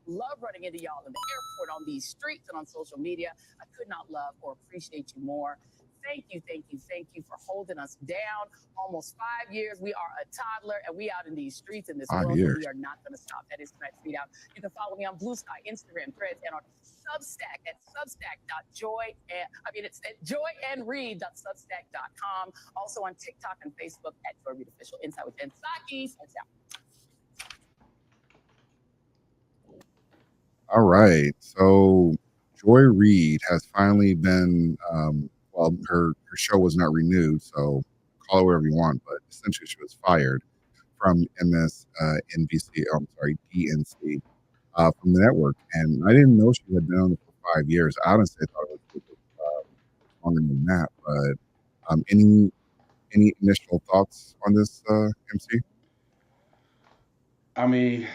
love running into y'all in the airport, on these streets, and on social media. I could not love or appreciate you more. Thank you, thank you, thank you for holding us down. Almost 5 years. We are a toddler, and we out in these streets in this world, and we are not going to stop. That is tonight's ReidOut. You can follow me on Blue Sky, Instagram, Threads, and on Substack at it's at joyandreid.substack.com. Also on TikTok and Facebook at Joy Reid Official. Inside with Jen Psaki. All right. So Joy Reid has finally been, her show was not renewed, so call it whatever you want, but essentially she was fired from MSNBC, DNC, from the network. And I didn't know she had been on it for 5 years. I honestly thought it was longer than that. But any initial thoughts on this, MC? I mean,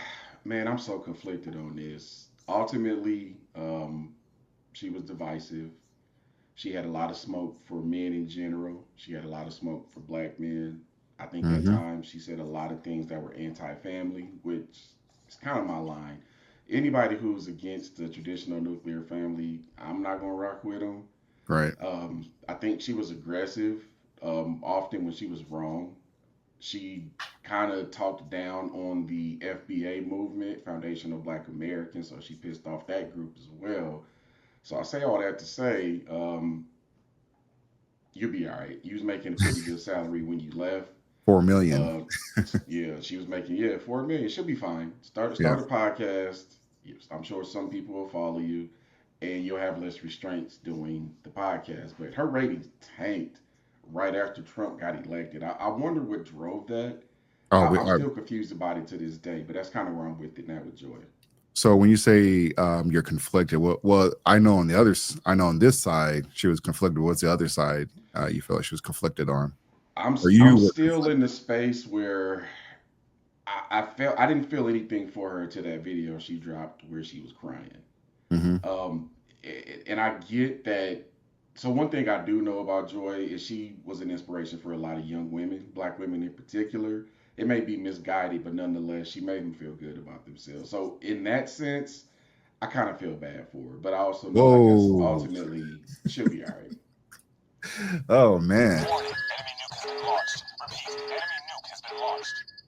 man, I'm so conflicted on this. Ultimately, she was divisive. She had a lot of smoke for men in general. She had a lot of smoke for black men. I think at Mm-hmm. times she said a lot of things that were anti-family, which is kind of my line. Anybody who's against the traditional nuclear family, I'm not gonna rock with them. Right. I think she was aggressive, often when she was wrong. She kind of talked down on the FBA movement, Foundation of Black Americans, so she pissed off that group as well. So I say all that to say, you'll be all right. You was making a pretty good salary when you left. 4 million. Uh, yeah, she was making 4 million. She'll be fine. Yeah. Start a podcast. Yes, I'm sure some people will follow you, and you'll have less restraints doing the podcast. But her ratings tanked right after Trump got elected. I wonder what drove that. Oh, I'm still confused about it to this day, but that's kind of where I'm with it now with Joy. so when you say you're conflicted, well, I know I know on this side she was conflicted. What's the other side you feel like she was conflicted on? Or I'm you were still in conflicted? the space where I didn't feel anything for her to that video she dropped where she was crying. Mm-hmm. And I get that. So one thing I do know about Joy is she was an inspiration for a lot of young women, black women in particular. It may be misguided, but nonetheless, she made them feel good about themselves. So in that sense, I kind of feel bad for her, but I also know, like I said, Whoa. ultimately she'll be all right. Oh man.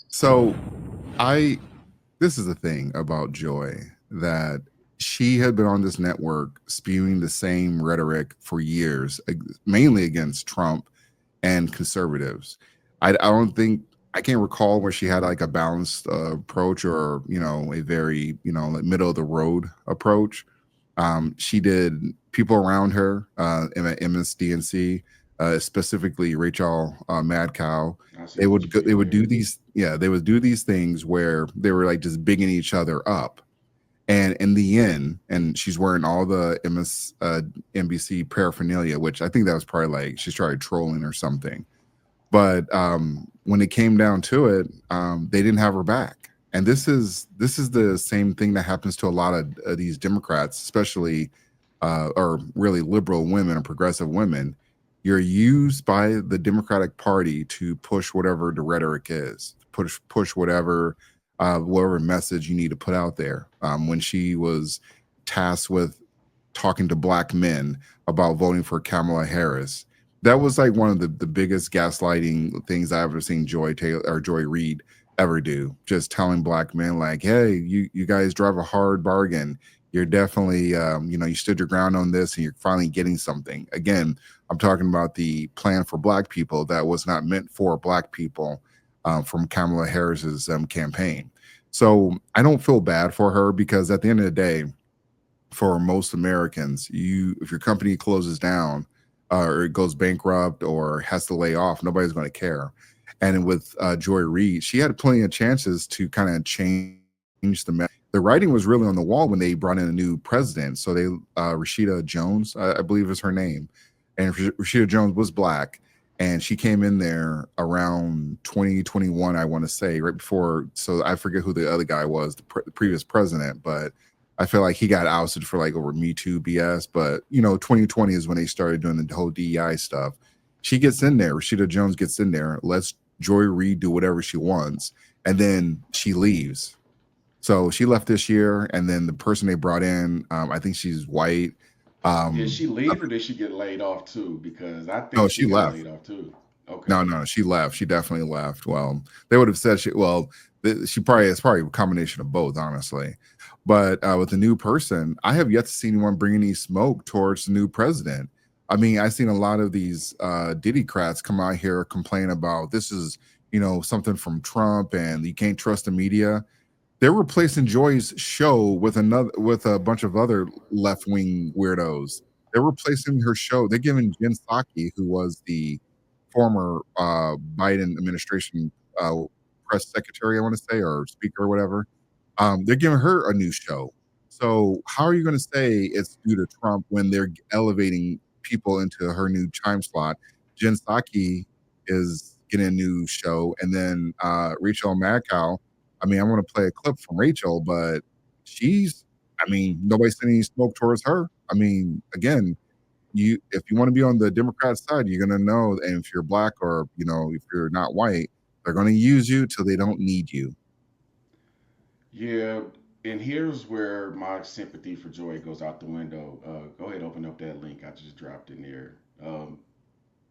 So I this is the thing about Joy, that she had been on this network spewing the same rhetoric for years, mainly against Trump and conservatives. I don't think I can't recall where she had like a balanced approach, or a very like middle of the road approach. She did people around her in MSDNC, specifically Rachel Mad Cow. I see what you They did would do there. these, yeah, they would do these things where they were like just bigging each other up. And in the end, and she's wearing all the NBC paraphernalia, which I think that was probably like she started trolling or something. But when it came down to it, they didn't have her back. And this is the same thing that happens to a lot of these Democrats, especially or really liberal women or progressive women. You're used by the Democratic Party to push whatever the rhetoric is, push whatever message you need to put out there. When she was tasked with talking to black men about voting for Kamala Harris, that was like one of the biggest gaslighting things I ever seen Joy Reid ever do. Just telling black men like, hey, you guys drive a hard bargain. You're definitely you stood your ground on this and you're finally getting something. Again, I'm talking about the plan for black people that was not meant for black people, from Kamala Harris's campaign. So I don't feel bad for her, because at the end of the day, for most Americans, if your company closes down, or it goes bankrupt or has to lay off, nobody's going to care. And with Joy Reid, she had plenty of chances to kind of change the writing was really on the wall when they brought in a new president. So they Rashida Jones, I believe is her name, and Rashida Jones was black, and she came in there around 2021, I want to say, right before. So I forget who the other guy was, the previous president, but I feel like he got ousted for like over Me Too BS. But 2020 is when they started doing the whole DEI stuff. She gets in there, Rashida Jones gets in there, lets Joy Reid do whatever she wants, and then she leaves. So she left this year, and then the person they brought in, I think she's white. Did she Uh, leave or did she get laid off too? Because I no, think she she got left. laid off too. No, Okay. no, she left. She definitely left. Well, they would have said she. Well, she probably it's probably a combination of both, honestly. But with the new person, I have yet to see anyone bring any smoke towards the new president. I mean, I've seen a lot of these Diddycrats come out here complain about this is something from Trump and you can't trust the media. They're replacing Joy's show with a bunch of other left wing weirdos. They're replacing her show. They're giving Jen Psaki, who was the former Biden administration uh, press secretary, I want to say, or speaker or whatever. They're giving her a new show. So how are you going to say it's due to Trump when they're elevating people into her new time slot? Jen Psaki is getting a new show, and then Rachel Maddow. I mean, I want to play a clip from Rachel, but she's. I mean, nobody's sending any smoke towards her. I mean, again, you if you want to be on the Democrat side, you're gonna know, and if you're black or if you're not white, they're gonna use you till they don't need you. Yeah, and here's where my sympathy for Joy goes out the window. Go ahead, open up that link I just dropped in there.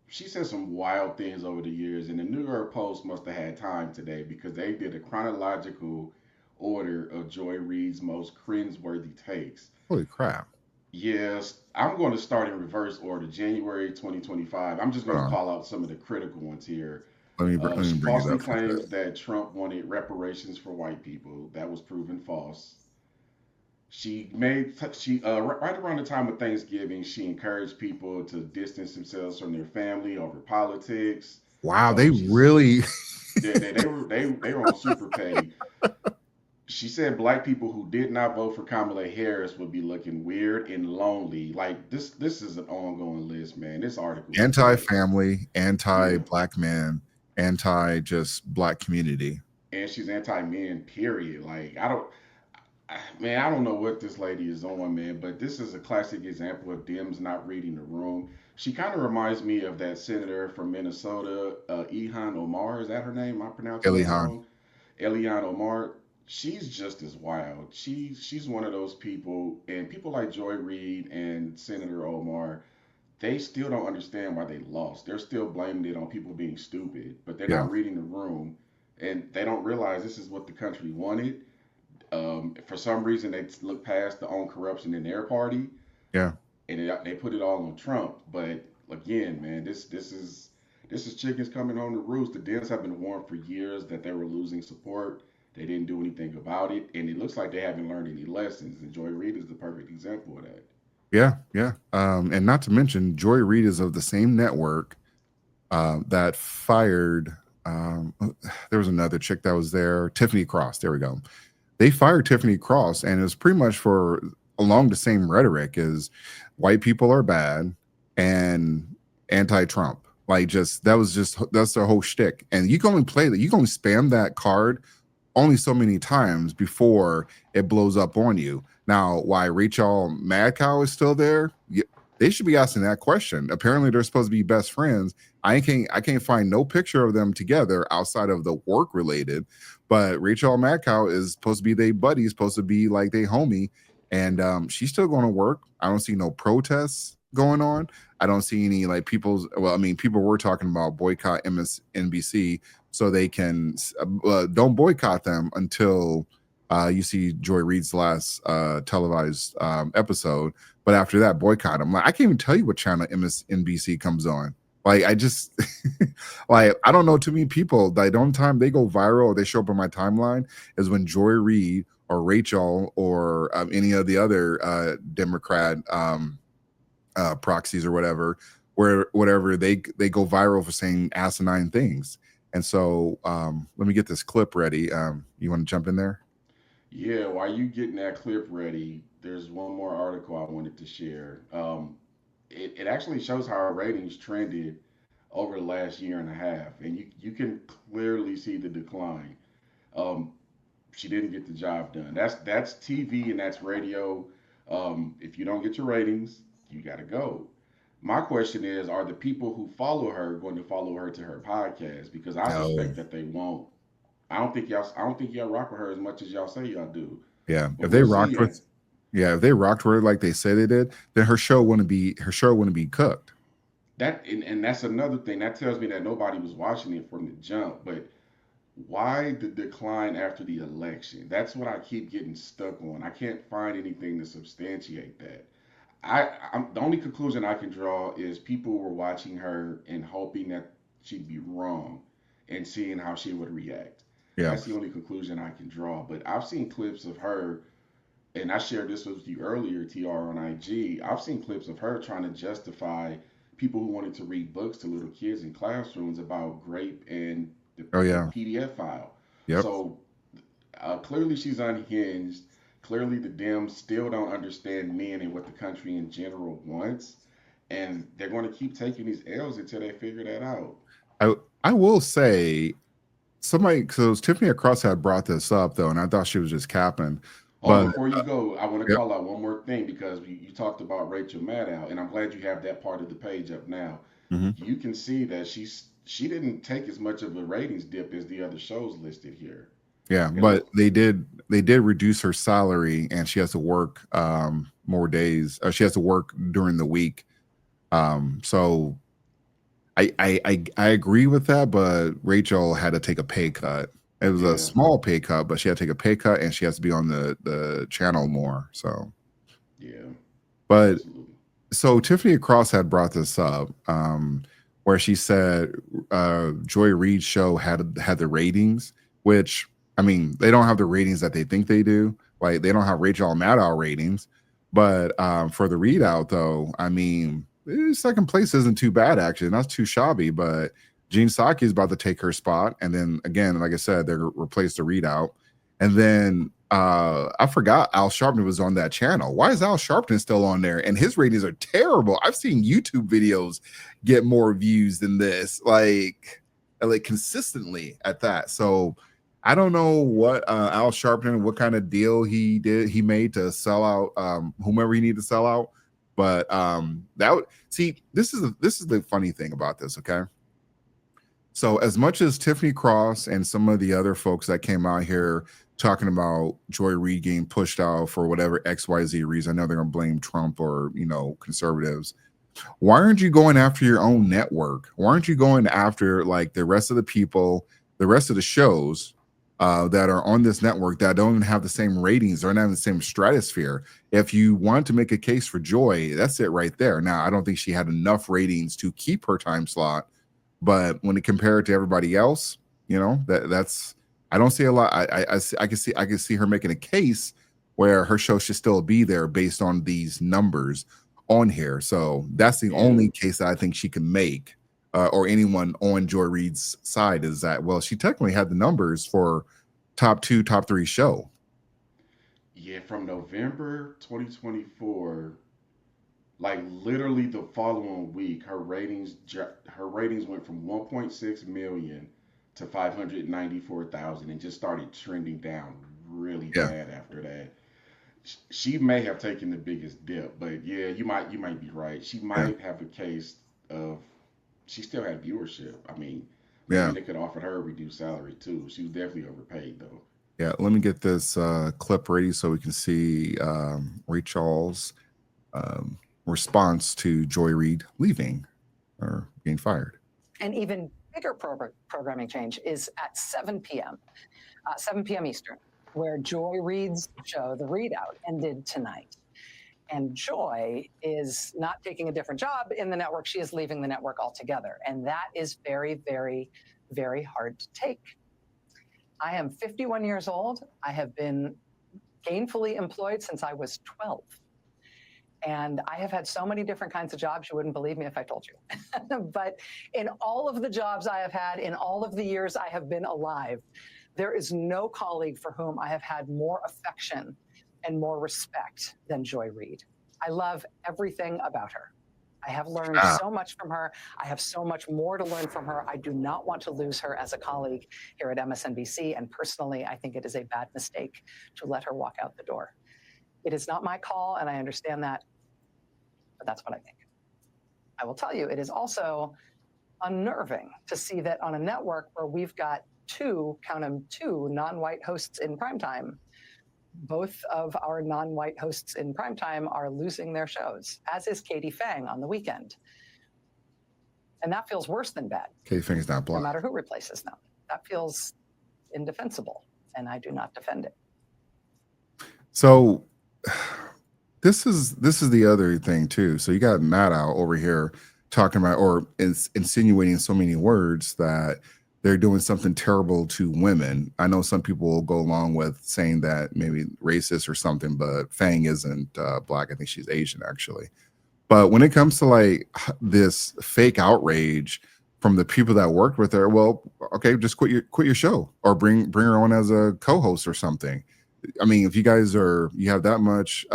She said some wild things over the years, and the New York Post must have had time today because they did a chronological order of Joy Reid's most cringeworthy takes. Holy crap! Yes, I'm going to start in reverse order. January 2025. I'm just going Hold to on, call out some of the critical ones here. let me She bring it falsely up for a bit. claims that Trump wanted reparations for white people. That was proven false. Right around the time of Thanksgiving, she encouraged people to distance themselves from their family over politics. Wow, they She's really. they were on super petty. She said black people who did not vote for Kamala Harris would be looking weird and lonely. Like this is an ongoing list, man. This article is great. Anti-family, Yeah, anti-black man, anti just black community. and she's anti-men. Period. Like man, I don't know what this lady is on, man, but this is a classic example of Dems not reading the room. She kind of reminds me of that senator from Minnesota, Ihan Omar. Is that her name? Am I pronouncing that Elihan. wrong? Elian Omar. She's just as wild. She's one of those people, and people like Joy Reid and Senator Omar, they still don't understand why they lost. They're still blaming it on people being stupid, but they're Yeah, not reading the room, and they don't realize this is what the country wanted. For some reason, they look past the own corruption in their party, yeah. and they put it all on Trump. But again, man, this is chickens coming home to roost. The Dems have been warned for years that they were losing support. They didn't do anything about it, and it looks like they haven't learned any lessons. And Joy Reid is the perfect example of that. Yeah, yeah. And not to mention, Joy Reid is of the same network that fired. There was another chick that was there, Tiffany Cross. There we go. They fired Tiffany Cross, and it was pretty much for along the same rhetoric as white people are bad and anti-Trump. Like just that's their whole shtick. And you can only play that. You can only spam that card only so many times before it blows up on you. Now, why Rachel Madcow is still there? They should be asking that question. Apparently, they're supposed to be best friends. I can't find no picture of them together outside of the work related. But Rachel Madcow is supposed to be their buddy, supposed to be like their homie, and she's still going to work. I don't see no protests going on. I don't see any like people's. Well, I mean, people were talking about boycott MSNBC so they can don't boycott them until you see Joy Reid's last televised episode. But after that, boycott them. Like I can't even tell you what channel MSNBC comes on. Like I just like I don't know too many people that the only time they go viral or they show up on my timeline is when Joy Reid or Rachel or any of the other Democrat proxies or whatever, where whatever they go viral for saying asinine things. And so let me get this clip ready. You want to jump in there? Yeah, while you getting that clip ready, there's one more article I wanted to share. It actually shows how our ratings trended over the last year and a half, and you can clearly see the decline. Um, she didn't get the job done. That's TV and that's radio. If you don't get your ratings, you got to go. My question is, are the people who follow her going to follow her to her podcast? Because I No. suspect that they won't. I don't think y'all rock with her as much as y'all say y'all do. Yeah, But if they we'll see. rocked with, yeah, if they rocked with her like they say they did, then her show wouldn't be cooked. And that's another thing that tells me that nobody was watching it from the jump. But why the decline after the election? That's what I keep getting stuck on. I can't find anything to substantiate that. The only conclusion I can draw is people were watching her and hoping that she'd be wrong and seeing how she would react. Yeah. That's the only conclusion I can draw. But I've seen clips of her, and I shared this with you earlier, TR, on IG. I've seen clips of her trying to justify people who wanted to read books to little kids in classrooms about grape and Oh the yeah. PDF file. Yep. So clearly she's unhinged. Clearly the Dems still don't understand men and what the country in general wants, and they're going to keep taking these L's until they figure that out. I will say somebody, because Tiffany Cross had brought this up though, and I thought she was just capping, Oh, but before you go, I want to yep. call out one more thing because you talked about Rachel Maddow, and I'm glad you have that part of the page up now. Hmm. You can see that she didn't take as much of a ratings dip as the other shows listed here. Yeah, It look but they did reduce her salary, and she has to work more days. She has to work during the week. So I agree with that, but Rachel had to take a pay cut. It was a yeah, small pay cut, but she had to take a pay cut, and she has to be on the channel more. So, yeah, but absolutely. so Tiffany Cross had brought this up, where she said Joy Reid's show had the ratings, which I mean they don't have the ratings that they think they do. Like they don't have Rachel Maddow ratings, but for the ReidOut though, I mean second place isn't too bad actually, not too shabby. But Jean Saki is about to take her spot, and then again, like I said, they're gonna replace the ReidOut. And then I forgot Al Sharpton was on that channel. Why is Al Sharpton still on there? And his ratings are terrible. I've seen YouTube videos get more views than this, like consistently at that. So I don't know what Al Sharpton, what kind of deal he made to sell out whomever he needed to sell out. But that would see this is the funny thing about this, okay? So as much as Tiffany Cross and some of the other folks that came out here talking about Joy Reid getting pushed out for whatever XYZ reason, I know they're gonna blame Trump or conservatives. Why aren't you going after your own network? Why aren't you going after like the rest of the people, the rest of the shows that are on this network that don't even have the same ratings, they're not in the same stratosphere? If you want to make a case for Joy, that's it right there. Now, I don't think she had enough ratings to keep her time slot, but when you compare it to everybody else, that's I don't see a lot. I can see her making a case where her show should still be there based on these numbers on here. So that's the Yeah, only case that I think she can make, or anyone on Joy Reid's side is that, well, she technically had the numbers for top two, top three show. yeah. From November 2024, like literally the following week, her ratings went from 1.6 million to 594,000 and just started trending down really Yeah, bad after that. She may have taken the biggest dip, but yeah, you might be right. She yeah, might have a case of she still had viewership. I mean, maybe yeah, they could offer her a reduced salary too. She was definitely overpaid though. yeah. Let me get this clip ready so we can see Rachel's um, response to Joy Reid leaving or being fired. An even bigger programming change is at 7 p.m., 7 p.m. Eastern, where Joy Reid's show, The ReidOut, ended tonight. And Joy is not taking a different job in the network. She is leaving the network altogether. And that is very, very, very hard to take. I am 51 years old. I have been gainfully employed since I was 12. And I have had so many different kinds of jobs, you wouldn't believe me if I told you. But in all of the jobs I have had, in all of the years I have been alive, there is no colleague for whom I have had more affection and more respect than Joy Reid. I love everything about her. I have learned so much from her. I have so much more to learn from her. I do not want to lose her as a colleague here at MSNBC. And personally, I think it is a bad mistake to let her walk out the door. It is not my call, and I understand that, but that's what I think. I will tell you, it is also unnerving to see that on a network where we've got count them, two non-white hosts in primetime. Both of our non-white hosts in primetime are losing their shows, as is Katie Fang on the weekend. And that feels worse than bad. Katie Fang's not No black. matter who replaces them. That feels indefensible, and I do not defend it. So this is the other thing too. So you got MSNBC over here talking about or insinuating so many words that they're doing something terrible to women. I know some people will go along with saying that maybe racist or something, but Fang isn't black. I think she's Asian actually. But when it comes to like this fake outrage from the people that worked with her, well, okay, just quit your show or bring her on as a co-host or something. I mean, if you guys you have that much,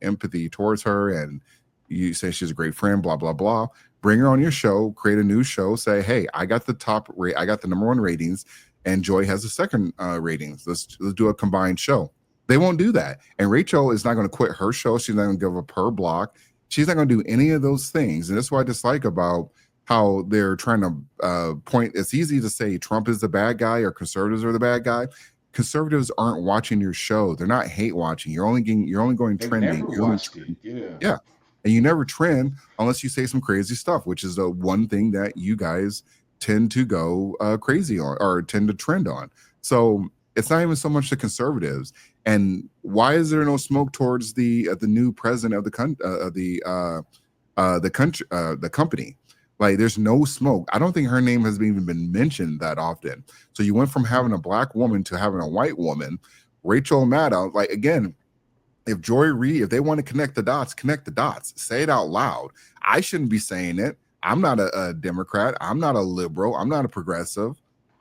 empathy towards her, and you say she's a great friend, blah blah blah, bring her on your show, create a new show, say, hey, I got the number one ratings, and Joy has the second ratings. Let's do a combined show. They won't do that, and Rachel is not going to quit her show. She's not going to give up her block. She's not going to do any of those things, and that's what I dislike about how they're trying to point. It's easy to say Trump is the bad guy or conservatives are the bad guy. Conservatives aren't watching your show. They're not hate watching. You're only going trending. Never watched it. Yeah. And you never trend unless you say some crazy stuff, which is the one thing that you guys tend to go crazy on or tend to trend on. So it's not even so much the conservatives. And why is there no smoke towards the new president of the company? Like, there's no smoke. I don't think her name has even been mentioned that often. So you went from having a black woman to having a white woman. Rachel Maddow, like, again, if Joy Reid, if they want to connect the dots, say it out loud. I shouldn't be saying it. I'm not a Democrat. I'm not a liberal. I'm not a progressive.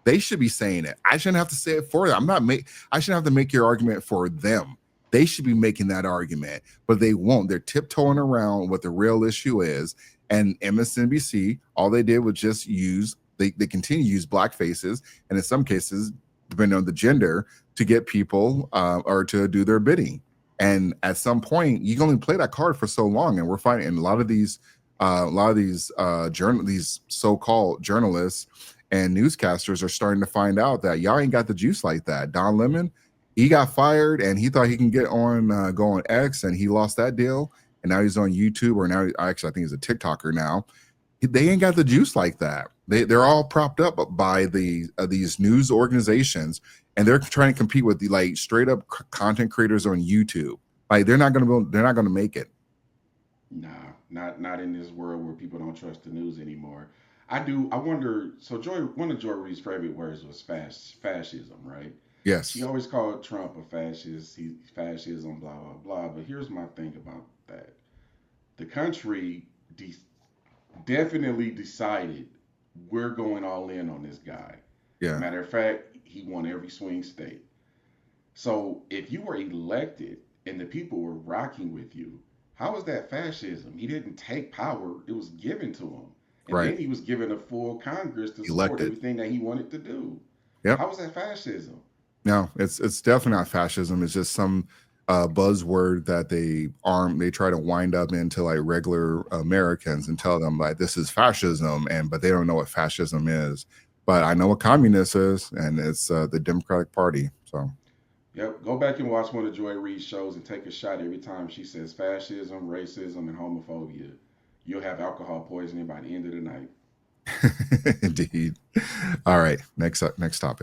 They should be saying it. I shouldn't have to say it for them. I shouldn't have to make your argument for them. They should be making that argument, but they won't. They're tiptoeing around what the real issue is. And MSNBC, all they did was just they continue to use black faces, and in some cases, depending on the gender, to get people or to do their bidding. And at some point, you can only play that card for so long. And we're finding in a lot of these so-called journalists and newscasters are starting to find out that y'all ain't got the juice like that. Don Lemon, he got fired, and he thought he can get on go on X, and he lost that deal. And now he's on YouTube, or now I think he's a TikToker now. They ain't got the juice like that. They're all propped up by these news organizations, and they're trying to compete with the like straight up content creators on YouTube. Like, they're not gonna make it. Nah, not in this world where people don't trust the news anymore. I wonder. So one of Joy Reid's favorite words was fascism, right? Yes. She always called Trump a fascist. He's fascism, blah blah blah. But here's my thing about that: the country definitely decided we're going all in on this guy. Yeah. Matter of fact, he won every swing state. So if you were elected and the people were rocking with you, how is that fascism? He didn't take power; it was given to him, and Right. then he was given a full Congress to support Elected. everything that he wanted to do. Yep. How was that fascism? No, it's definitely not fascism. It's just some buzzword that they try to wind up into like regular Americans and tell them like this is fascism, but they don't know what fascism is. But I know what communist is, and it's the Democratic Party. So Yep. Go back and watch one of Joy Reid's shows and take a shot every time she says fascism, racism, and homophobia. You'll have alcohol poisoning by the end of the night. indeed. All right, next topic.